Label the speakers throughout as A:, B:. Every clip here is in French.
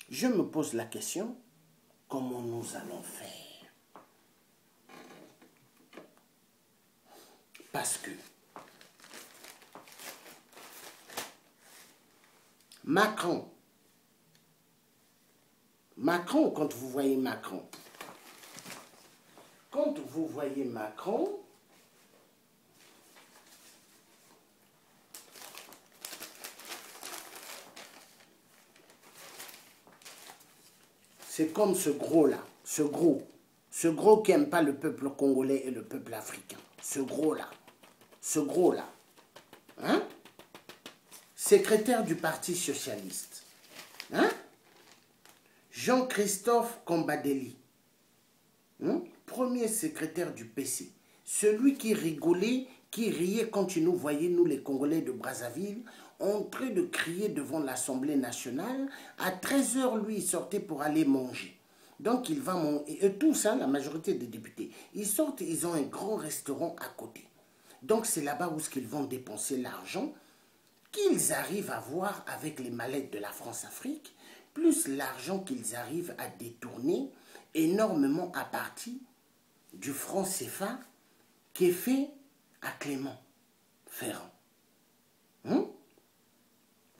A: je me pose la question, comment nous allons faire? Parce que Macron, quand vous voyez Macron, c'est comme ce gros-là, ce gros qui n'aime pas le peuple congolais et le peuple africain. Ce gros-là, hein? Secrétaire du Parti socialiste, hein? Jean-Christophe Kambadeli, hein? Premier secrétaire du PC, celui qui rigolait, qui riait quand il nous voyait, nous les Congolais de Brazzaville, en train de crier devant l'Assemblée nationale. À 13 h, lui, il sortait pour aller manger. Donc, il va manger. Et tous, hein, la majorité des députés, ils sortent, ils ont un grand restaurant à côté. Donc, c'est là-bas où ils vont dépenser l'argent qu'ils arrivent à voir avec les mallettes de la France-Afrique, plus l'argent qu'ils arrivent à détourner énormément à partir du franc CFA qui est fait à Clément Ferrand. Hein?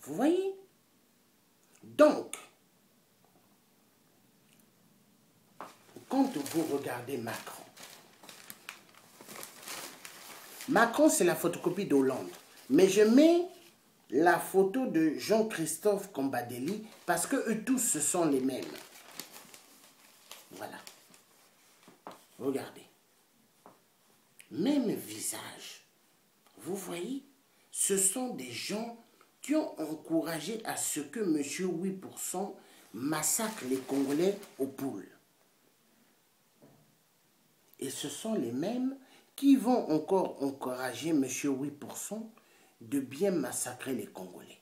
A: Vous voyez? Donc, quand vous regardez Macron, c'est la photocopie d'Hollande. Mais je mets la photo de Jean-Christophe Kambadeli parce que eux tous, ce sont les mêmes. Voilà. Regardez. Même visage. Vous voyez? Ce sont des gens qui ont encouragé à ce que M. 8% massacre les Congolais aux poules. Et ce sont les mêmes qui vont encore encourager M. 8% de bien massacrer les Congolais.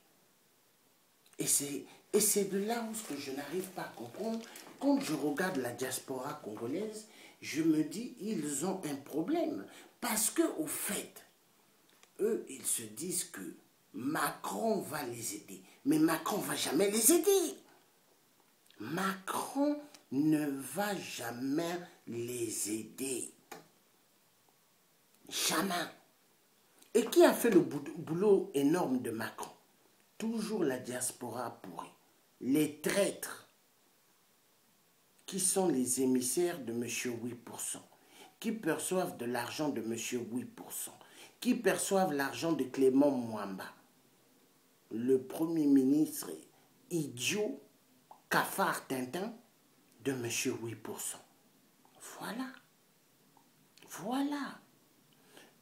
A: Et c'est de là où je n'arrive pas à comprendre. Quand je regarde la diaspora congolaise, je me dis, ils ont un problème. Parce qu'au fait, eux, ils se disent que Macron va les aider. Mais Macron ne va jamais les aider. Macron ne va jamais les aider. Jamais. Et qui a fait le boulot énorme de Macron? Toujours la diaspora pourrie. Les traîtres qui sont les émissaires de M. 8%, qui perçoivent de l'argent de M. 8%, qui perçoivent l'argent de Clément Mwamba, le premier ministre idiot, cafard Tintin de M. 8%. Voilà. Voilà.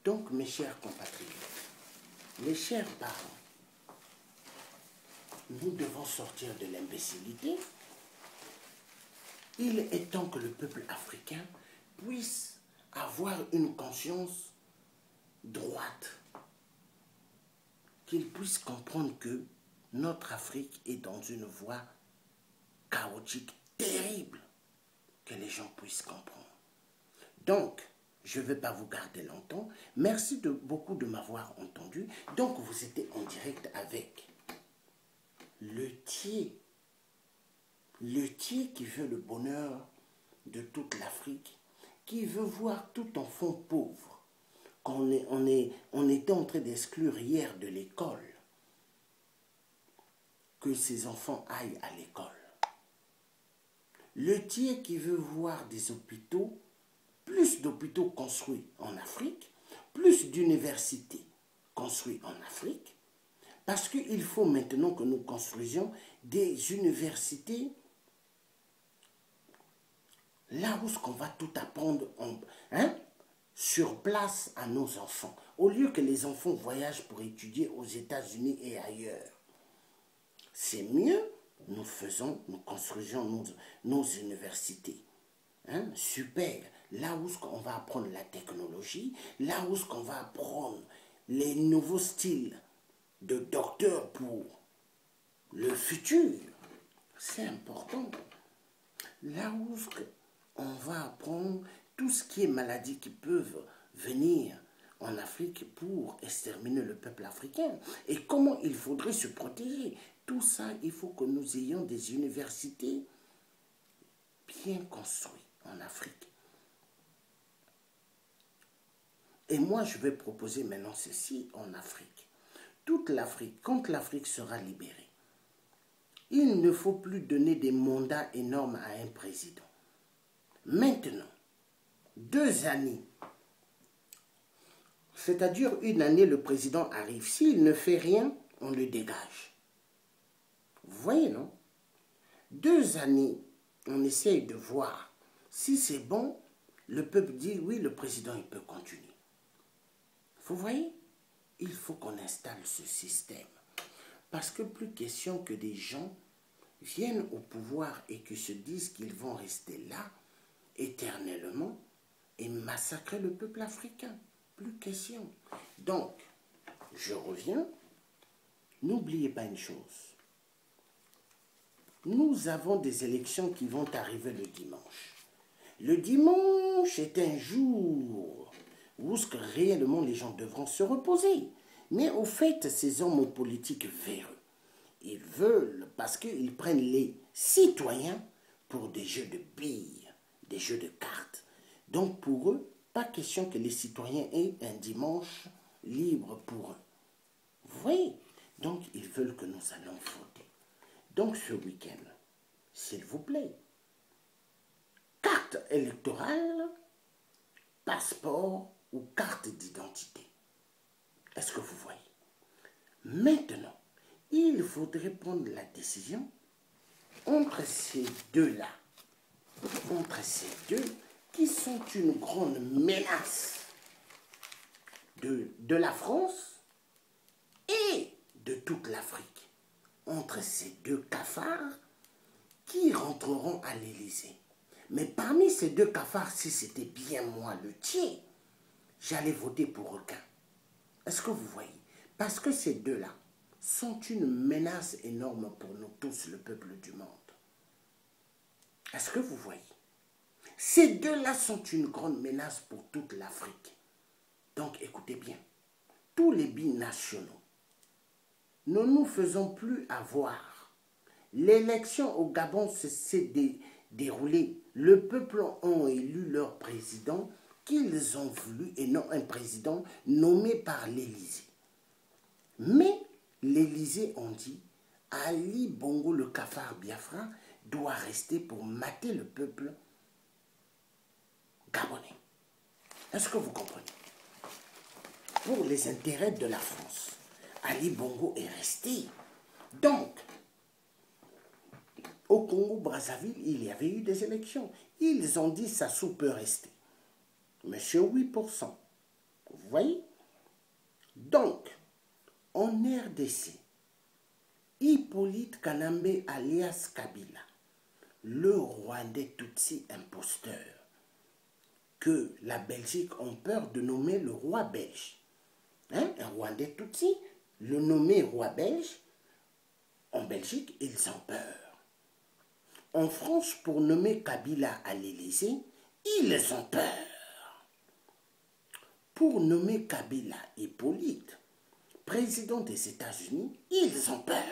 A: Donc, mes chers compatriotes, mes chers parents, nous devons sortir de l'imbécilité. Il est temps que le peuple africain puisse avoir une conscience droite, qu'il puisse comprendre que notre Afrique est dans une voie chaotique terrible, que les gens puissent comprendre. Donc, je ne vais pas vous garder longtemps. Merci beaucoup de m'avoir entendu. Donc, vous étiez en direct avec le Thiers qui veut le bonheur de toute l'Afrique, qui veut voir tout enfant pauvre, qu'on on était en train d'exclure hier de l'école, que ces enfants aillent à l'école. Le Thiers qui veut voir des hôpitaux, plus d'hôpitaux construits en Afrique, plus d'universités construites en Afrique, parce qu'il faut maintenant que nous construisions des universités là où on va tout apprendre sur place à nos enfants, au lieu que les enfants voyagent pour étudier aux États-Unis et ailleurs. C'est mieux, nous construisons nos universités. Super, là où on va apprendre la technologie, là où on va apprendre les nouveaux styles de docteurs pour le futur. C'est important. Là où on va apprendre tout ce qui est maladies qui peuvent venir en Afrique pour exterminer le peuple africain et comment il faudrait se protéger. tout ça, il faut que nous ayons des universités bien construites en Afrique. Et moi, je vais proposer maintenant ceci en Afrique. Toute l'Afrique, quand l'Afrique sera libérée, il ne faut plus donner des mandats énormes à un président. Maintenant, 2 années, c'est-à-dire 1 année, le président arrive. S'il ne fait rien, on le dégage. Vous voyez, non? 2 années, on essaye de voir. Si c'est bon, le peuple dit oui, le président, il peut continuer. Vous voyez? Il faut qu'on installe ce système. Parce que plus question que des gens viennent au pouvoir et que se disent qu'ils vont rester là éternellement et massacrer le peuple africain. Plus question. Donc, je reviens. N'oubliez pas une chose. Nous avons des élections qui vont arriver le dimanche. Le dimanche est un jour où réellement les gens devront se reposer. Mais au fait, ces hommes politiques véreux, ils veulent, parce qu'ils prennent les citoyens pour des jeux de billes, des jeux de cartes. Donc pour eux, pas question que les citoyens aient un dimanche libre pour eux. Vous voyez? Donc ils veulent que nous allons voter. Donc ce week-end, s'il vous plaît, carte électorale, passeport ou carte d'identité. Est-ce que vous voyez? Maintenant, il faudrait prendre la décision entre ces deux-là, entre ces deux qui sont une grande menace de la France et de toute l'Afrique. Entre ces deux cafards qui rentreront à l'Élysée. Mais parmi ces deux cafards, si c'était bien moi le tien, j'allais voter pour Requin. Est-ce que vous voyez? Parce que ces deux-là sont une menace énorme pour nous tous, le peuple du monde. Est-ce que vous voyez? Ces deux-là sont une grande menace pour toute l'Afrique. Donc écoutez bien, tous les binationaux, ne nous faisons plus avoir. L'élection au Gabon s'est déroulée. Le peuple a élu leur président qu'ils ont voulu et non un président nommé par l'Élysée. Mais l'Élysée ont dit Ali Bongo le cafard Biafra doit rester pour mater le peuple gabonais. Est-ce que vous comprenez? Pour les intérêts de la France, Ali Bongo est resté. Donc, au Congo-Brazzaville, il y avait eu des élections. Ils ont dit Sassou peut rester. Monsieur 8%. Vous voyez? Donc, en RDC, Hippolyte Kanambe alias Kabila, le Rwandais Tutsi imposteur, que la Belgique a peur de nommer le roi belge. Hein? Un Rwandais Tutsi, le nommer roi belge, en Belgique, ils ont peur. En France, pour nommer Kabila à l'Élysée, ils ont peur. Pour nommer Kabila Hippolyte, président des États-Unis, ils ont peur.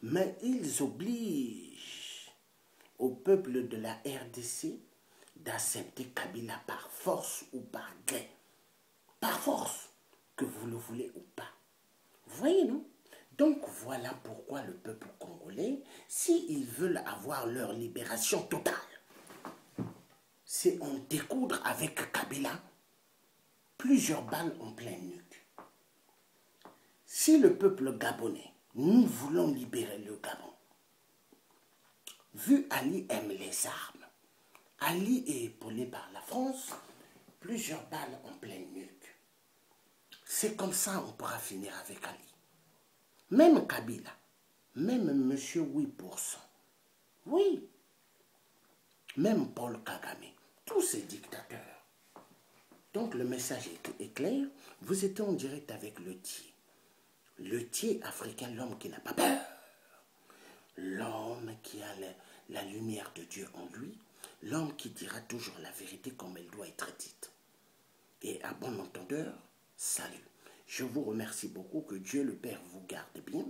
A: Mais ils obligent au peuple de la RDC d'accepter Kabila par force ou par gré. Par force, que vous le voulez ou pas. Vous voyez, non? Donc voilà pourquoi le peuple congolais, s'ils veulent avoir leur libération totale, c'est en découdre avec Kabila plusieurs balles en plein nuque. Si le peuple gabonais, nous voulons libérer le Gabon, vu Ali aime les armes, Ali est épaulé par la France, plusieurs balles en plein nuque. C'est comme ça on pourra finir avec Ali. Même Kabila, même Monsieur 8%, oui, même Paul Kagame, tous ces dictateurs. Donc le message est clair, vous êtes en direct avec le Thier africain, l'homme qui n'a pas peur, l'homme qui a la lumière de Dieu en lui, l'homme qui dira toujours la vérité comme elle doit être dite. Et à bon entendeur, salut. Je vous remercie beaucoup, que Dieu le Père vous garde bien,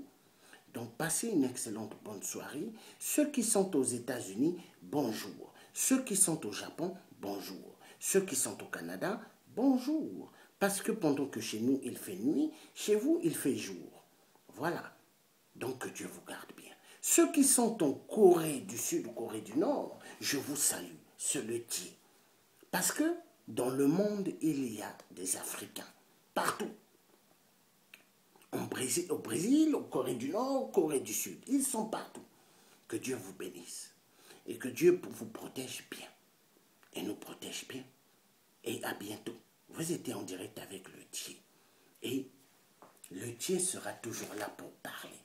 A: Donc, passez une excellente bonne soirée. Ceux qui sont aux États-Unis, bonjour. Ceux qui sont au Japon, bonjour. Ceux qui sont au Canada, bonjour. Parce que pendant que chez nous, il fait nuit, chez vous, il fait jour. Voilà. Donc, que Dieu vous garde bien. Ceux qui sont en Corée du Sud ou Corée du Nord, je vous salue. Je le dis. Parce que dans le monde, il y a des Africains. Partout. Au Brésil, au Corée du Nord, Corée du Sud. Ils sont partout. Que Dieu vous bénisse. Et que Dieu vous protège bien. Et nous protège bien. Et à bientôt. Vous étiez en direct avec le Dieu. Et le Dieu sera toujours là pour parler.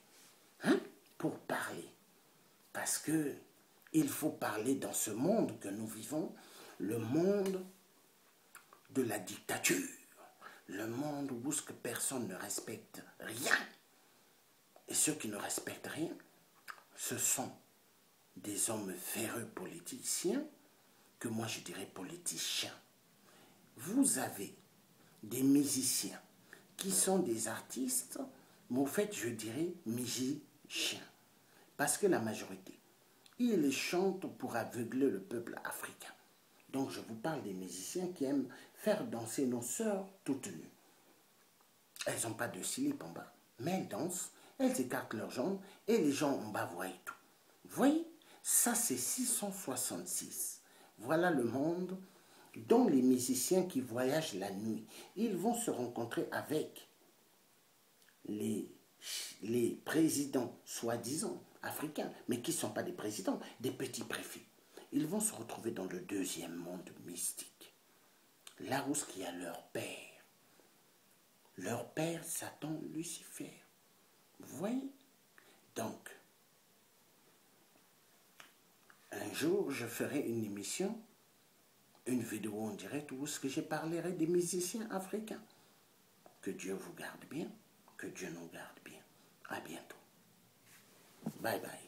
A: Hein? Pour parler. Parce que il faut parler dans ce monde que nous vivons, le monde de la dictature. Le monde où ce que personne ne respecte rien. Et ceux qui ne respectent rien, ce sont des hommes véreux politiciens, que moi je dirais politiciens. Vous avez des musiciens qui sont des artistes, mais au fait je dirais musiciens. Parce que la majorité, ils chantent pour aveugler le peuple africain. Donc je vous parle des musiciens qui aiment faire danser nos sœurs toutes nues. Elles n'ont pas de slip en bas, mais elles dansent, elles écartent leurs jambes et les gens en bas voient tout. Vous voyez, ça c'est 666. Voilà le monde dont les musiciens qui voyagent la nuit, ils vont se rencontrer avec les présidents soi-disant africains, mais qui ne sont pas des présidents, des petits préfets. Ils vont se retrouver dans le deuxième monde mystique, là où il y a leur père. Leur père, Satan, Lucifer. Vous voyez? Donc, un jour, je ferai une émission, une vidéo en direct où je parlerai des musiciens africains. Que Dieu vous garde bien, que Dieu nous garde bien. À bientôt. Bye bye.